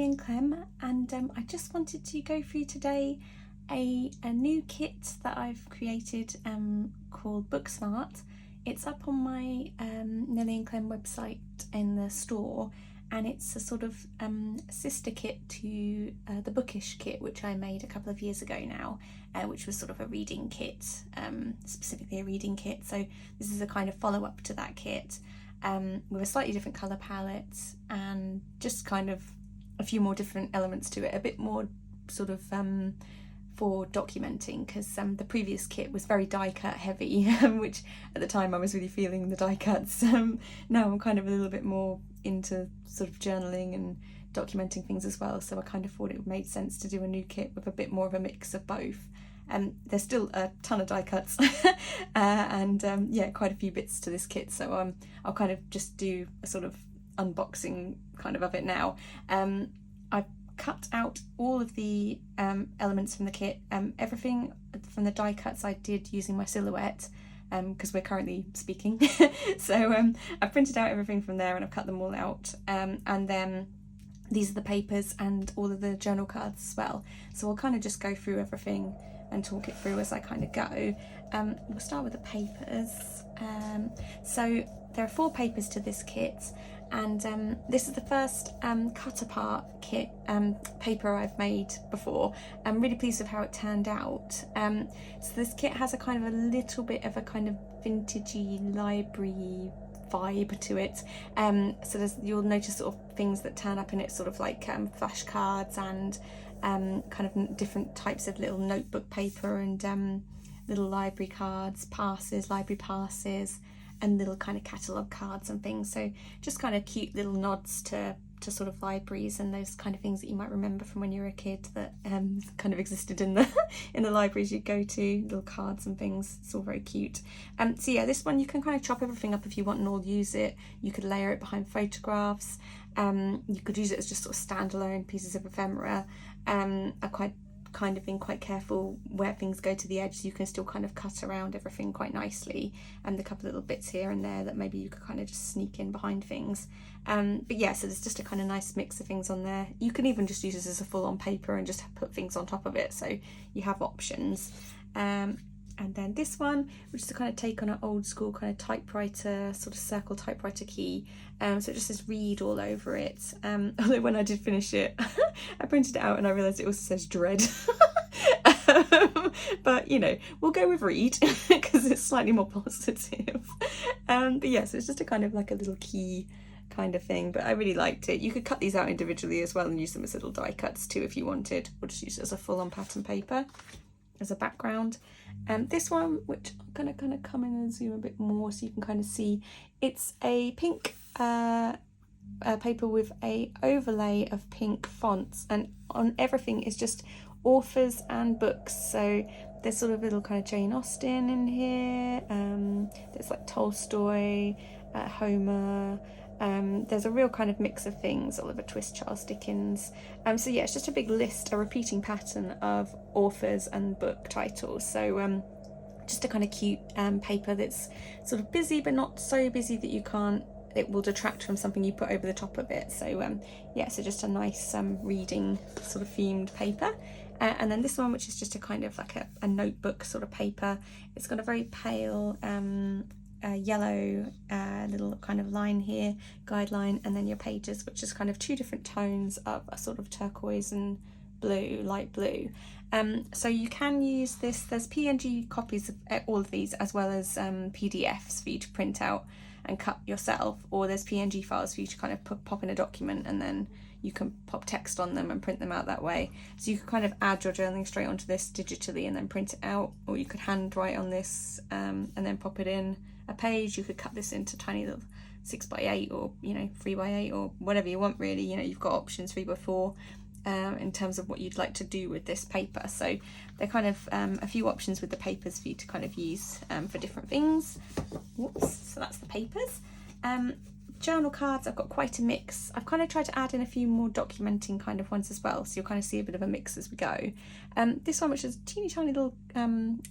and Clem, and I just wanted to go through today a new kit that I've created called Book Smart. It's up on my Nellie and Clem website in the store, and it's a sort of sister kit to the Bookish kit, which I made a couple of years ago now, which was sort of a reading kit, specifically a reading kit. So this is a kind of follow-up to that kit with a slightly different colour palette and just kind of a few more different elements to it, a bit more sort of for documenting, because the previous kit was very die cut heavy, which at the time I was really feeling the die cuts. Now I'm kind of a little bit more into sort of journaling and documenting things as well, so I kind of thought it made sense to do a new kit with a bit more of a mix of both. There's still a ton of die cuts and yeah, quite a few bits to this kit, so I'll kind of just do a sort of unboxing kind of it now. I've cut out all of the elements from the kit, everything from the die cuts I did using my Silhouette, because we're currently speaking. So I've printed out everything from there and I've cut them all out, and then these are the papers and all of the journal cards as well. So I'll kind of just go through everything and talk it through as I kind of go. We'll start with the papers. So there are 4 papers to this kit, and this is the first cut apart kit paper I've made before. I'm really pleased with how it turned out. So this kit has a kind of a little bit of a kind of vintagey library vibe to it. So you'll notice sort of things that turn up in it, sort of like flashcards and kind of different types of little notebook paper and little library cards, library passes, and little kind of catalogue cards and things. So just kind of cute little nods to sort of libraries and those kind of things that you might remember from when you were a kid that kind of existed in the in the libraries you go to, little cards and things. It's all very cute. So yeah, this one you can kind of chop everything up if you want and all use it. You could layer it behind photographs. You could use it as just sort of standalone pieces of ephemera. I kind of been quite careful where things go to the edge, so you can still kind of cut around everything quite nicely, and a couple of little bits here and there that maybe you could kind of just sneak in behind things. But yeah, so there's just a kind of nice mix of things on there. You can even just use this as a full-on paper and just put things on top of it, so you have options. And then this one, which is a kind of take on an old school kind of typewriter, sort of circle typewriter key. So it just says read all over it. Although when I did finish it, I printed it out and I realised it also says dread. But you know, we'll go with read because it's slightly more positive. But yeah, so it's just a kind of like a little key kind of thing, but I really liked it. You could cut these out individually as well and use them as little die cuts too if you wanted, or just use it as a full-on pattern paper as a background. This one, which I'm gonna kind of come in and zoom a bit more so you can kind of see, it's a pink paper with a overlay of pink fonts, and on everything is just authors and books. So there's sort of little kind of Jane Austen in here, there's like Tolstoy, Homer, there's a real kind of mix of things, Oliver Twist, Charles Dickens. So yeah, it's just a big list, a repeating pattern of authors and book titles. So just a kind of cute paper that's sort of busy but not so busy that it will detract from something you put over the top of it. So yeah, so just a nice reading sort of themed paper. And then this one, which is just a kind of like a notebook sort of paper. It's got a very pale yellow little kind of line here, guideline, and then your pages, which is kind of 2 different tones of a sort of turquoise and blue, light blue. So you can use this. There's PNG copies of all of these, as well as PDFs for you to print out and cut yourself, or there's PNG files for you to kind of pop in a document, and then you can pop text on them and print them out that way. So you could kind of add your journaling straight onto this digitally and then print it out, or you could handwrite on this and then pop it in a page. You could cut this into tiny little 6x8 or 3x8 or whatever you want really. You've got options 3x4 in terms of what you'd like to do with this paper. So they're kind of a few options with the papers for you to kind of use for different things. Whoops, so that's the papers. Journal cards, I've got quite a mix. I've kind of tried to add in a few more documenting kind of ones as well, so you'll kind of see a bit of a mix as we go. This one, which is teeny tiny little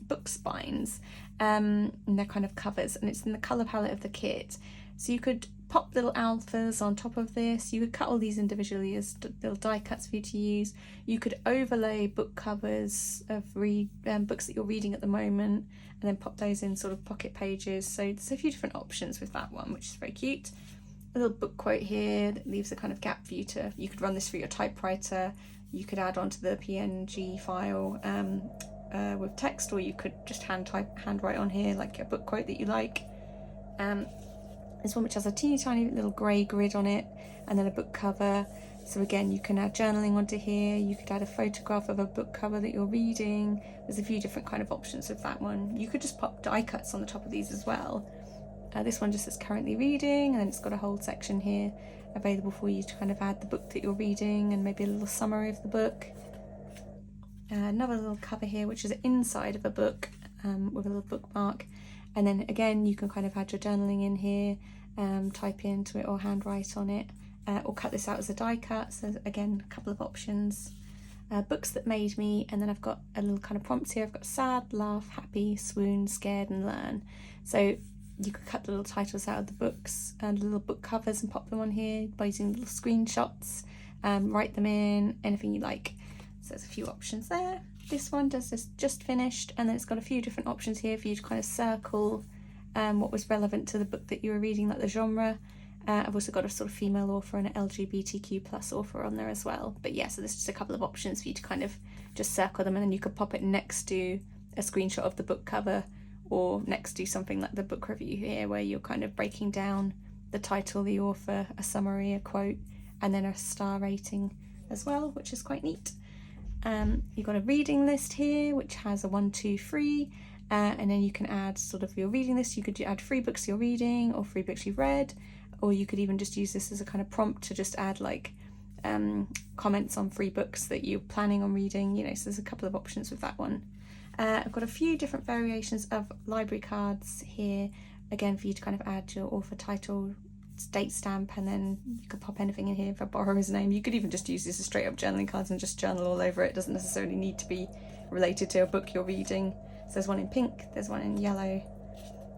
book spines, and they're kind of covers, and it's in the colour palette of the kit. So you could pop little alphas on top of this. You could cut all these individually as little die cuts for you to use. You could overlay book covers of books that you're reading at the moment, and then pop those in sort of pocket pages. So there's a few different options with that one, which is very cute. A little book quote here that leaves a kind of gap for you to, you could run this through your typewriter, you could add onto the PNG file with text, or you could just hand write on here like a book quote that you like. This one which has a teeny tiny little grey grid on it, and then a book cover. So again, you can add journaling onto here, you could add a photograph of a book cover that you're reading. There's a few different kind of options with that one. You could just pop die cuts on the top of these as well. This one just says currently reading, and then it's got a whole section here available for you to kind of add the book that you're reading and maybe a little summary of the book. Another little cover here which is inside of a book with a little bookmark, and then again you can kind of add your journaling in here, type into it or handwrite on it, or cut this out as a die cut. So again, a couple of options. Books that made me, and then I've got a little kind of prompts here. I've got sad, laugh, happy, swoon, scared and learn. So you could cut the little titles out of the books and little book covers and pop them on here by using little screenshots, write them in, anything you like. So there's a few options there. This one does this just finished, and then it's got a few different options here for you to kind of circle what was relevant to the book that you were reading, like the genre. I've also got a sort of female author and an LGBTQ plus author on there as well. But yeah, so there's just a couple of options for you to kind of just circle them, and then you could pop it next to a screenshot of the book cover, or next to something like the book review here, where you're kind of breaking down the title, the author, a summary, a quote, and then a star rating as well, which is quite neat. You've got a reading list here which has a 1, 2, 3, and then you can add sort of your reading list. You could add 3 books you're reading or 3 books you've read, or you could even just use this as a kind of prompt to just add like comments on 3 books that you're planning on reading, you know. So there's a couple of options with that one. I've got a few different variations of library cards here, again for you to kind of add your author title, date stamp, and then you could pop anything in here for borrower's name. You could even just use this as straight up journaling cards and just journal all over it. It doesn't necessarily need to be related to a book you're reading. So there's one in pink, there's one in yellow,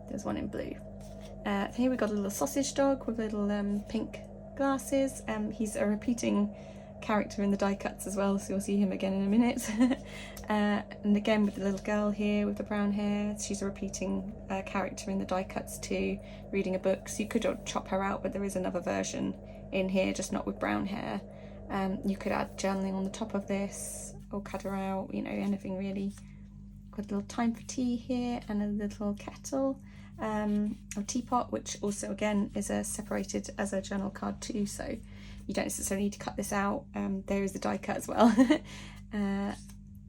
there's one in blue. Here we've got a little sausage dog with little pink glasses. He's a repeating character in the die cuts as well, so you'll see him again in a minute. And again with the little girl here with the brown hair, she's a repeating character in the die cuts too, reading a book. So you could chop her out, but there is another version in here, just not with brown hair. You could add journaling on the top of this, or cut her out, you know, anything really. Got a little time for tea here, and a little kettle, a teapot, which also again is separated as a journal card too, so you don't necessarily need to cut this out. There is the die cut as well.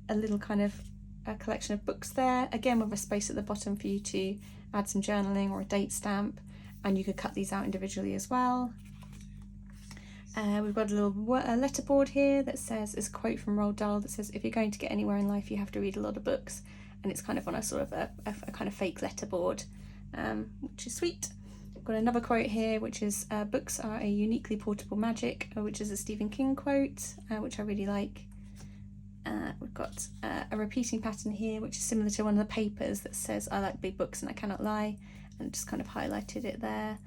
A little kind of a collection of books there, again with a space at the bottom for you to add some journaling or a date stamp, and you could cut these out individually as well. We've got a little letterboard here that says, is a quote from Roald Dahl that says, if you're going to get anywhere in life you have to read a lot of books, and it's kind of on a sort of a kind of fake letterboard, which is sweet. Got another quote here which is, books are a uniquely portable magic, which is a Stephen King quote, which I really like. We've got a repeating pattern here which is similar to one of the papers that says, I like big books and I cannot lie, and just kind of highlighted it there.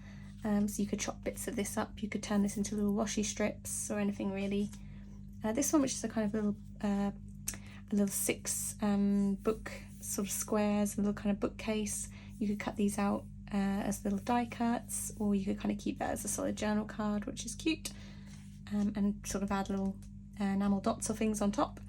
So you could chop bits of this up, you could turn this into little washi strips or anything really. This one, which is a kind of little 6 book sort of squares, a little kind of bookcase. You could cut these out as little die cuts, or you could kind of keep that as a solid journal card, which is cute, and sort of add little enamel dots or things on top.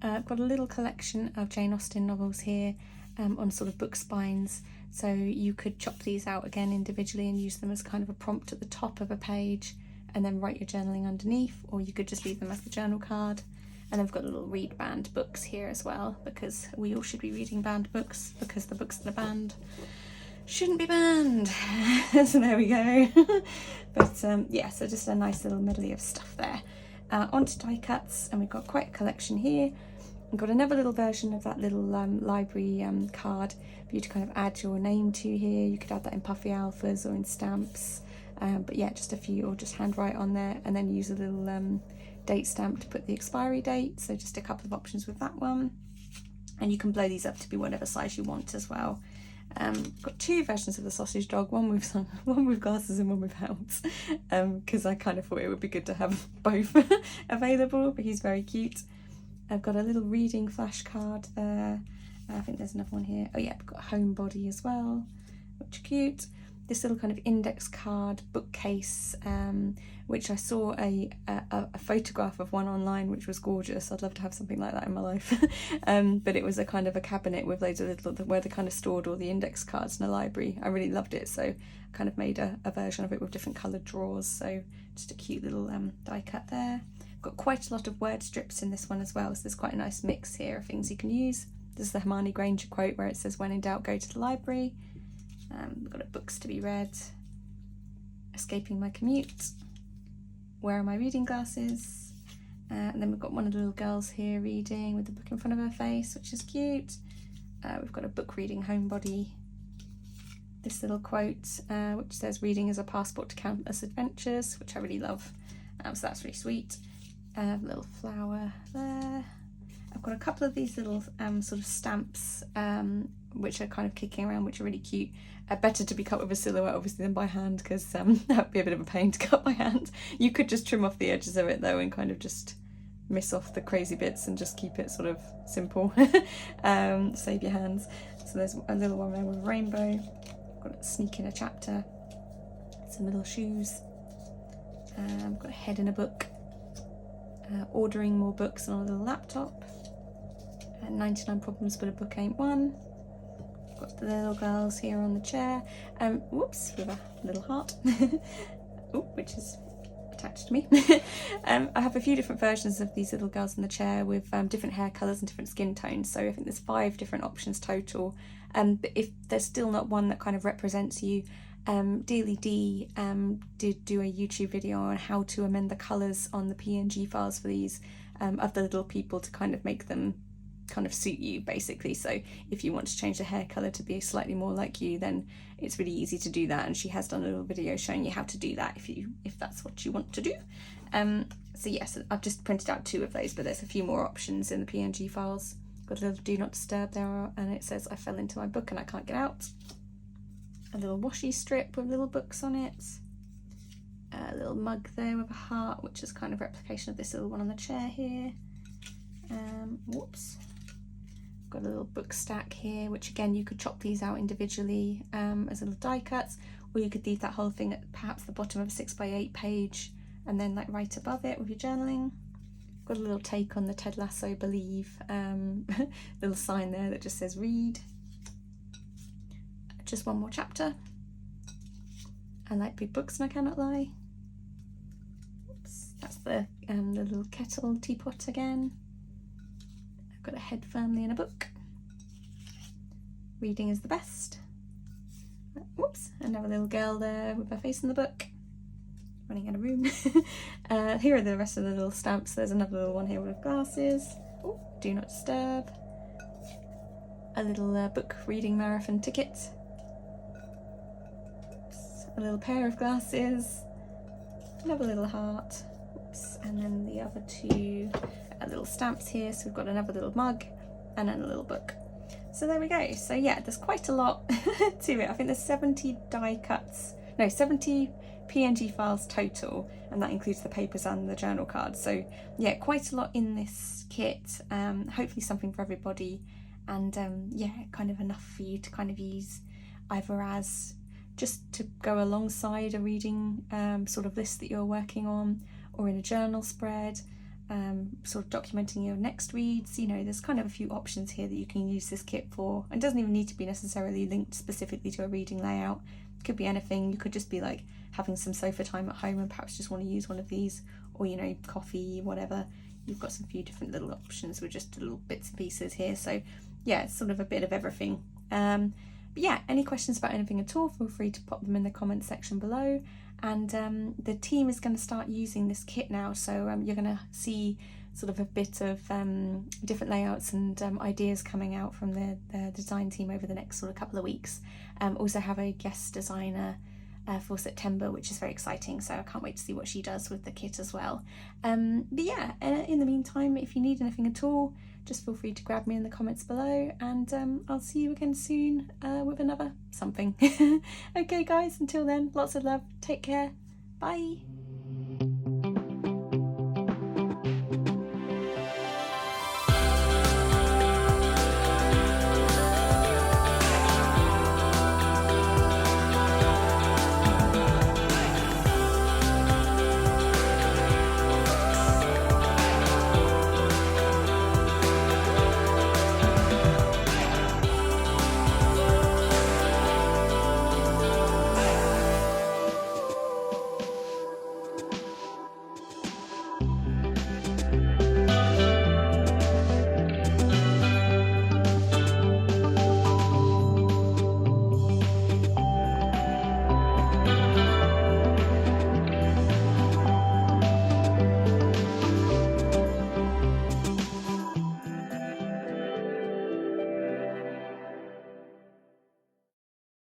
I've got a little collection of Jane Austen novels here on sort of book spines, so you could chop these out again individually and use them as kind of a prompt at the top of a page, and then write your journaling underneath, or you could just leave them as the journal card. And I've got little read banned books here as well, because we all should be reading banned books, because the books that are banned shouldn't be banned. So there we go. But yeah, so just a nice little medley of stuff there. Onto die cuts, and we've got quite a collection here. We've got another little version of that little library card for you to kind of add your name to here. You could add that in puffy alphas or in stamps, but yeah, just a few, or just handwrite on there, and then use a little date stamp to put the expiry date. So just a couple of options with that one, and you can blow these up to be whatever size you want as well. Got two versions of the sausage dog, one with glasses and one without, because I kind of thought it would be good to have both available, but he's very cute. I've got a little reading flashcard there. I think there's another one here. Oh yeah, I've got a homebody as well, which is cute. This little kind of index card bookcase, which I saw a photograph of one online, which was gorgeous. I'd love to have something like that in my life. But it was a kind of a cabinet with loads of little, where they kind of stored all the index cards in a library. I really loved it, so I kind of made a version of it with different coloured drawers. So just a cute little die cut there. Got quite a lot of word strips in this one as well, so there's quite a nice mix here of things you can use. This is the Hermione Granger quote where it says, "When in doubt, go to the library." We've got books to be read, escaping my commute, where are my reading glasses, and then we've got one of the little girls here reading with the book in front of her face, which is cute. We've got a book reading homebody, this little quote which says, "Reading is a passport to countless adventures," which I really love, so that's really sweet. Little flower there. I've got a couple of these little sort of stamps which are kind of kicking around, which are really cute. Better to be cut with a silhouette obviously than by hand, because that would be a bit of a pain to cut by hand. You could just trim off the edges of it though and kind of just miss off the crazy bits and just keep it sort of simple. Save your hands. So there's a little one there with a rainbow. Got a sneak in a chapter. Some little shoes. Got a head in a book. Ordering more books on a little laptop. 99 problems but a book ain't one. Got the little girls here on the chair. Whoops, with a little heart. Ooh, which is attached to me. I have a few different versions of these little girls in the chair with different hair colours and different skin tones, so I think there's 5 different options total. But if there's still not one that kind of represents you, Dealy D did do a YouTube video on how to amend the colours on the PNG files for these of the little people to kind of make them kind of suit you basically. So if you want to change the hair colour to be slightly more like you, then it's really easy to do that, and she has done a little video showing you how to do that if that's what you want to do. So yes, I've just printed out 2 of those, but there's a few more options in the PNG files. Got a little do not disturb there, and it says, "I fell into my book and I can't get out." A little washi strip with little books on it. A little mug there with a heart, which is kind of replication of this little one on the chair here. Whoops. Got a little book stack here, which again you could chop these out individually as little die cuts, or you could leave that whole thing at perhaps the bottom of a 6x8 page and then like right above it with your journaling. Got a little take on the Ted Lasso Believe little sign there that just says read. Just one more chapter. I like big books and I cannot lie. Oops, that's the little kettle teapot again. I've got a head firmly in a book. Reading is the best. Whoops, another little girl there with her face in the book. Running out of room. Here are the rest of the little stamps. There's another little one here with glasses. Ooh, do not disturb. A little book reading marathon ticket. A little pair of glasses, another little heart, oops, and then the other 2 little stamps here. So we've got another little mug and then a little book. So there we go. So yeah, there's quite a lot to it. I think there's 70 70 PNG files total, and that includes the papers and the journal cards. So yeah, quite a lot in this kit. Hopefully something for everybody, and yeah, kind of enough for you to kind of use either as just to go alongside a reading sort of list that you're working on, or in a journal spread, sort of documenting your next reads. You know, there's kind of a few options here that you can use this kit for. It doesn't even need to be necessarily linked specifically to a reading layout. It could be anything. You could just be like having some sofa time at home and perhaps just want to use one of these, or you know, coffee, whatever. You've got some few different little options with just little bits and pieces here. So yeah, it's sort of a bit of everything. But yeah, any questions about anything at all, feel free to pop them in the comment section below. And the team is going to start using this kit now, so you're going to see sort of a bit of different layouts and ideas coming out from the design team over the next sort of couple of weeks. Also have a guest designer for September, which is very exciting, so I can't wait to see what she does with the kit as well. But yeah, in the meantime, if you need anything at all, just feel free to grab me in the comments below, and I'll see you again soon with another something. Okay guys, until then, lots of love, take care, bye.